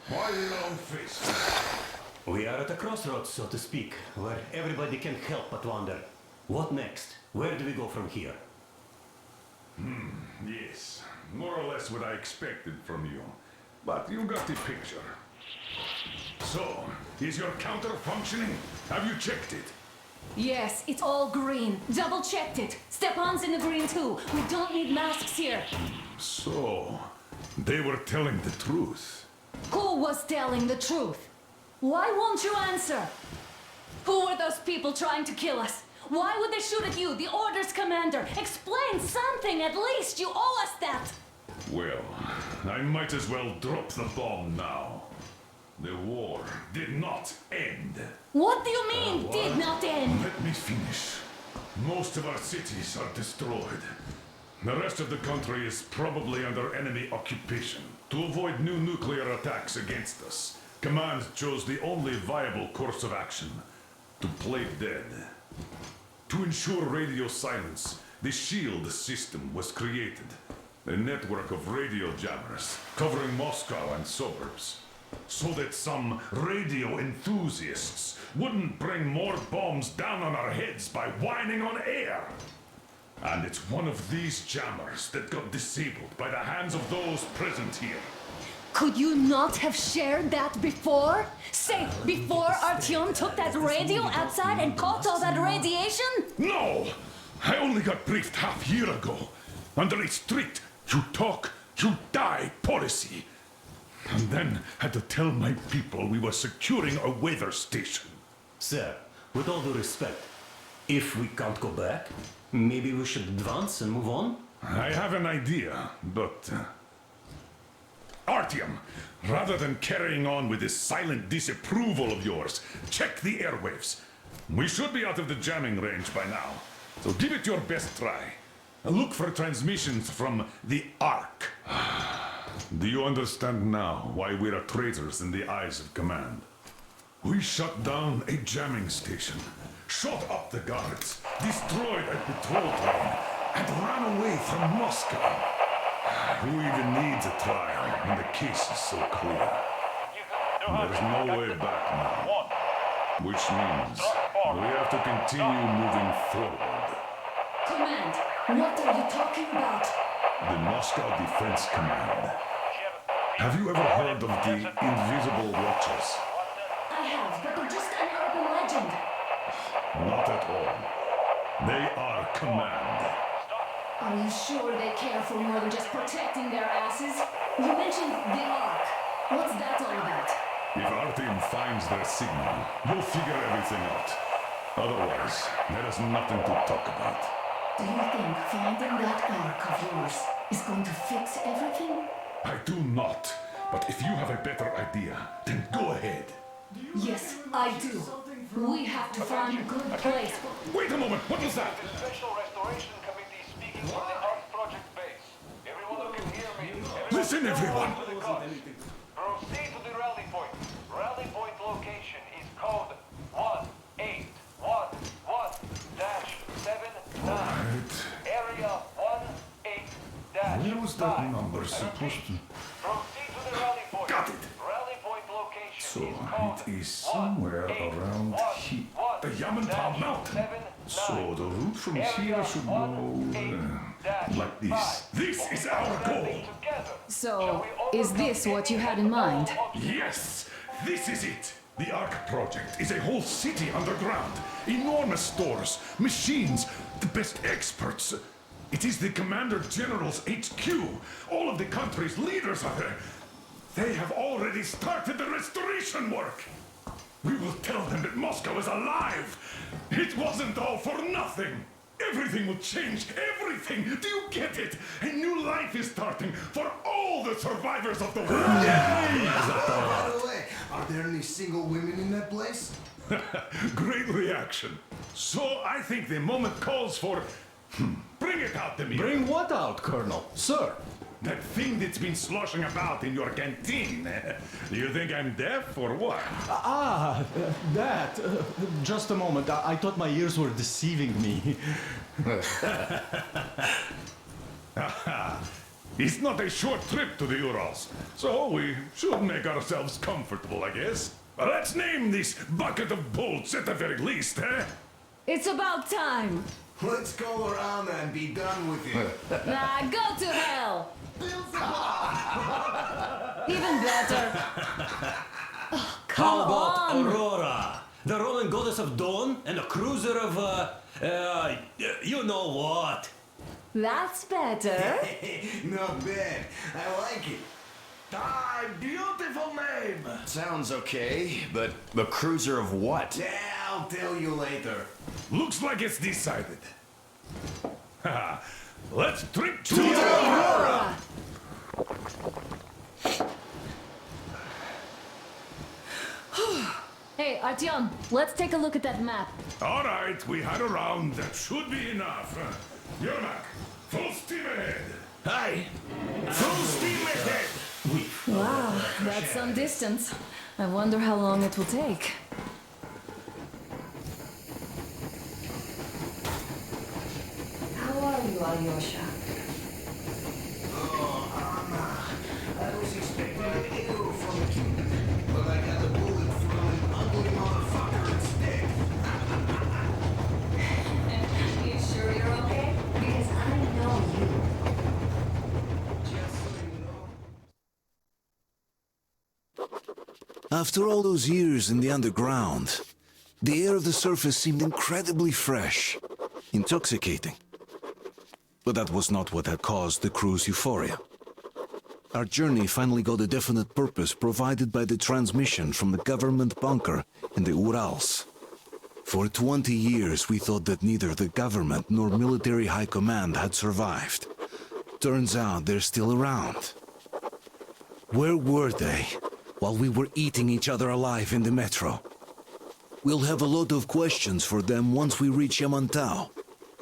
Speaker 6: Why long face?
Speaker 19: We are at a crossroads, so to speak, where everybody can help but wonder. What next? Where do we go from here?
Speaker 6: Yes, more or less what I expected from you. But you got the picture. So, is your counter functioning? Have you checked it?
Speaker 5: Yes, it's all green. Double-checked it. Stepan's in the green too. We don't need masks here.
Speaker 6: So, they were telling the truth.
Speaker 5: Who was telling the truth? Why won't you answer? Who were those people trying to kill us? Why would they shoot at you, the Order's commander? Explain something, at least! You owe us that!
Speaker 6: Well, I might as well drop the bomb now. The war did not end.
Speaker 10: What do you mean, did not end?
Speaker 6: Let me finish. Most of our cities are destroyed. The rest of the country is probably under enemy occupation. To avoid new nuclear attacks against us, Command chose the only viable course of action: to play dead. To ensure radio silence, the SHIELD system was created. A network of radio jammers covering Moscow and suburbs. So that some radio enthusiasts wouldn't bring more bombs down on our heads by whining on air. And it's one of these jammers that got disabled by the hands of those present here.
Speaker 10: Could you not have shared that before? Say, before Artyom took that radio outside and caught all that radiation?
Speaker 6: No! I only got briefed half year ago. Under a strict, you talk, you die policy. And then had to tell my people we were securing a weather station.
Speaker 19: Sir, with all due respect, if we can't go back, maybe we should advance and move on?
Speaker 6: I have an idea, but... Artyom, rather than carrying on with this silent disapproval of yours, check the airwaves. We should be out of the jamming range by now, so give it your best try. Look for transmissions from the Ark. Do you understand now why we are traitors in the eyes of Command? We shut down a jamming station, shot up the guards, destroyed a patrol train, and ran away from Moscow. Who even needs a trial when the case is so clear? There's no way back now. Which means we have to continue moving forward.
Speaker 10: Command, what are you talking about?
Speaker 6: The Moscow Defense Command. Have you ever heard of the Invisible Watchers?
Speaker 10: I have, but they're just an urban legend.
Speaker 6: Not at all. They are Command.
Speaker 10: Are you sure they care for more than just protecting their asses? You mentioned the Ark. What's that all about?
Speaker 6: If Artyom finds their signal, you'll figure everything out. Otherwise, there is nothing to talk about.
Speaker 5: Do you think finding that Ark of yours is going to fix everything?
Speaker 6: I do not. But if you have a better idea, then go ahead.
Speaker 10: Yes, I do. We have to find a good place.
Speaker 6: Wait a moment, what was that?
Speaker 18: Special Restoration Committee speaking from the Ark Project base. Everyone who can hear me.
Speaker 6: Listen, everyone!
Speaker 18: Proceed to the rally point. Rally point location is code 1811-79. Area 18-.
Speaker 6: Where was that number supposed to... Got it!
Speaker 18: Rally point location
Speaker 6: So it is somewhere around here. The Yamantau Mountain. So the route from here should go like this. This is our goal.
Speaker 5: So, is this what you had in mind?
Speaker 6: Yes, this is it. The Ark Project is a whole city underground. Enormous stores, machines, the best experts. It is the Commander General's HQ. All of the country's leaders are there. They have already started the restoration work. We will tell them that Moscow is alive. It wasn't all for nothing. Everything will change. Everything. Do you get it? A new life is starting for all the survivors of the war.
Speaker 14: By the way, are there any single women in that place?
Speaker 6: Great reaction. So I think the moment calls for... Bring it out, Demir.
Speaker 2: Bring what out, Colonel? Sir?
Speaker 6: That thing that's been sloshing about in your canteen. Do you think I'm deaf or what?
Speaker 2: That. Just a moment. I thought my ears were deceiving me.
Speaker 6: It's not a short trip to the Urals, so we should make ourselves comfortable, I guess. Let's name this bucket of bolts at the very least, eh?
Speaker 10: It's about time.
Speaker 14: Let's go around and be done with it.
Speaker 10: Nah, go to hell. Even better. Oh, come
Speaker 19: How about
Speaker 10: on.
Speaker 19: Aurora? The Roman goddess of dawn and a cruiser of, you know what?
Speaker 10: That's better.
Speaker 14: Not bad. I like it.
Speaker 2: Ah, beautiful name.
Speaker 4: Sounds okay, but the cruiser of what?
Speaker 14: Yeah, I'll tell you later.
Speaker 6: Looks like it's decided. Let's trip to
Speaker 10: Aurora.
Speaker 5: Hey, Artyom, let's take a look at that map.
Speaker 6: All right, we had a round. That should be enough. Yermak, full steam ahead.
Speaker 2: Hi. Full steam ahead.
Speaker 5: Wow, that's some distance. I wonder how long it will take. How are you, Alyosha?
Speaker 1: I was expecting an arrow from a Cuban, but I got a bullet from an ugly motherfucker instead.
Speaker 5: You sure you're okay? Because I know you.
Speaker 1: Just so you know. After all those years in the underground, the air of the surface seemed incredibly fresh, intoxicating. But that was not what had caused the crew's euphoria. Our journey finally got a definite purpose provided by the transmission from the government bunker in the Urals. For 20 years we thought that neither the government nor military high command had survived. Turns out they're still around. Where were they while we were eating each other alive in the metro? We'll have a lot of questions for them once we reach Yamantau,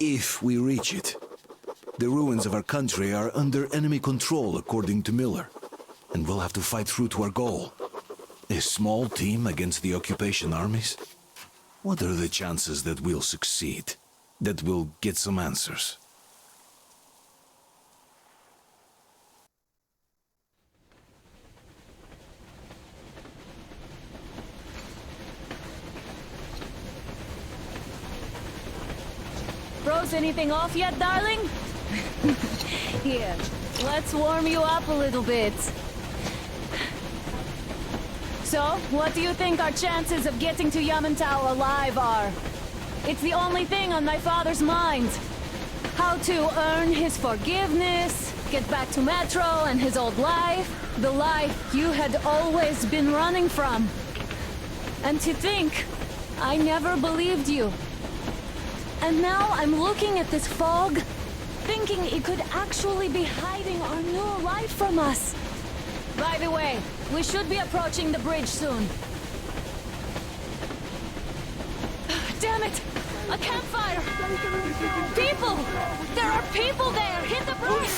Speaker 1: if we reach it. The ruins of our country are under enemy control, according to Miller, and we'll have to fight through to our goal. A small team against the occupation armies? What are the chances that we'll succeed? That we'll get some answers?
Speaker 10: Froze anything off yet, darling? Here, let's warm you up a little bit. So, what do you think our chances of getting to Yamantau alive are? It's the only thing on my father's mind. How to earn his forgiveness, get back to Metro and his old life, the life you had always been running from. And to think, I never believed you. And now I'm looking at this fog, thinking it could actually be hiding our new life from us. By the way, we should be approaching the bridge soon. Damn it! A campfire! People! There are people there! Hit the bridge!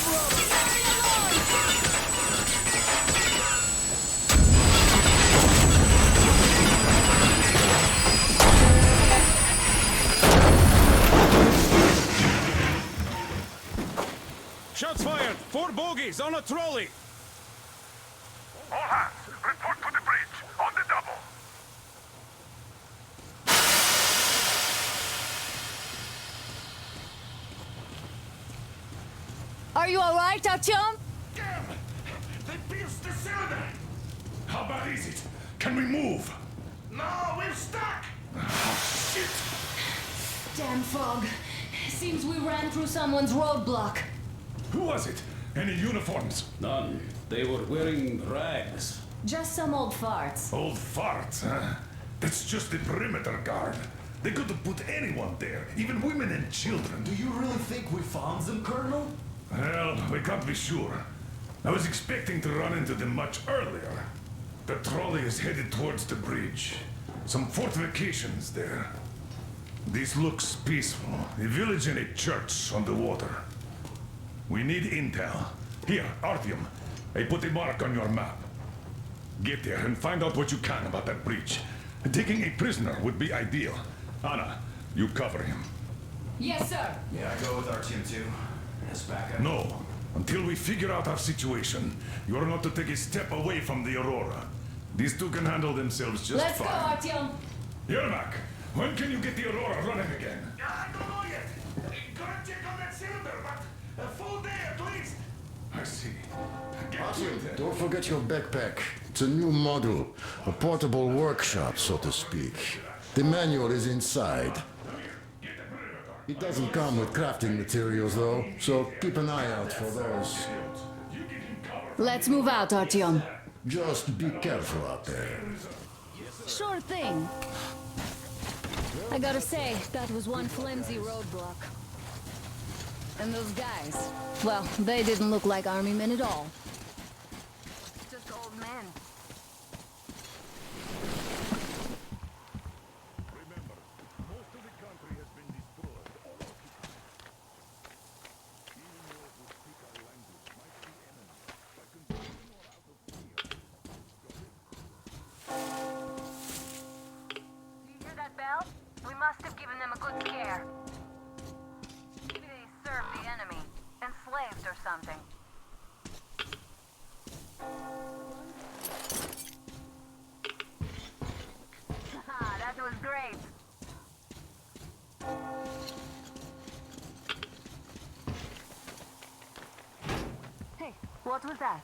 Speaker 2: Shots fired! 4 bogies on a trolley!
Speaker 6: All hands, report to the bridge, on the double.
Speaker 10: Are you alright, Artyom?
Speaker 6: Damn! They pierced the cylinder! How bad is it? Can we move? No, we're stuck! Oh, shit!
Speaker 5: Damn fog. Seems we ran through someone's roadblock.
Speaker 6: Who was it? Any uniforms?
Speaker 19: None. They were wearing rags.
Speaker 5: Just some old farts.
Speaker 6: Old farts, huh? That's just the perimeter guard. They could have put anyone there, even women and children.
Speaker 2: Do you really think we found them, Colonel?
Speaker 6: Well, we can't be sure. I was expecting to run into them much earlier. The trolley is headed towards the bridge. Some fortifications there. This looks peaceful. A village and a church on the water. We need intel. Here, Artyom. I put a mark on your map. Get there and find out what you can about that breach. Taking a prisoner would be ideal. Anna, you cover him.
Speaker 5: Yes, sir.
Speaker 2: Yeah, I go with Artyom too. As backup.
Speaker 6: No. Until we figure out our situation, you are not to take a step away from the Aurora. These two can handle themselves just
Speaker 5: Let's
Speaker 6: fine.
Speaker 5: go, Artyom.
Speaker 6: Yermak, when can you get the Aurora running again? I don't know yet. Gotta check on that cylinder, but a full day at least. I see. Get to it then.
Speaker 3: Don't forget your backpack. It's a new model, a portable workshop, so to speak. The manual is inside. It doesn't come with crafting materials, though, so keep an eye out for those.
Speaker 5: Let's move out, Artyom.
Speaker 3: Just be careful out there.
Speaker 10: Sure thing. I gotta say, that was one flimsy roadblock.
Speaker 5: And those guys, well, they didn't look like army men at all.
Speaker 15: Just old men. Well, we must have given them a good scare. Maybe they served the enemy, enslaved or something. Haha, that was great. Hey, what was that?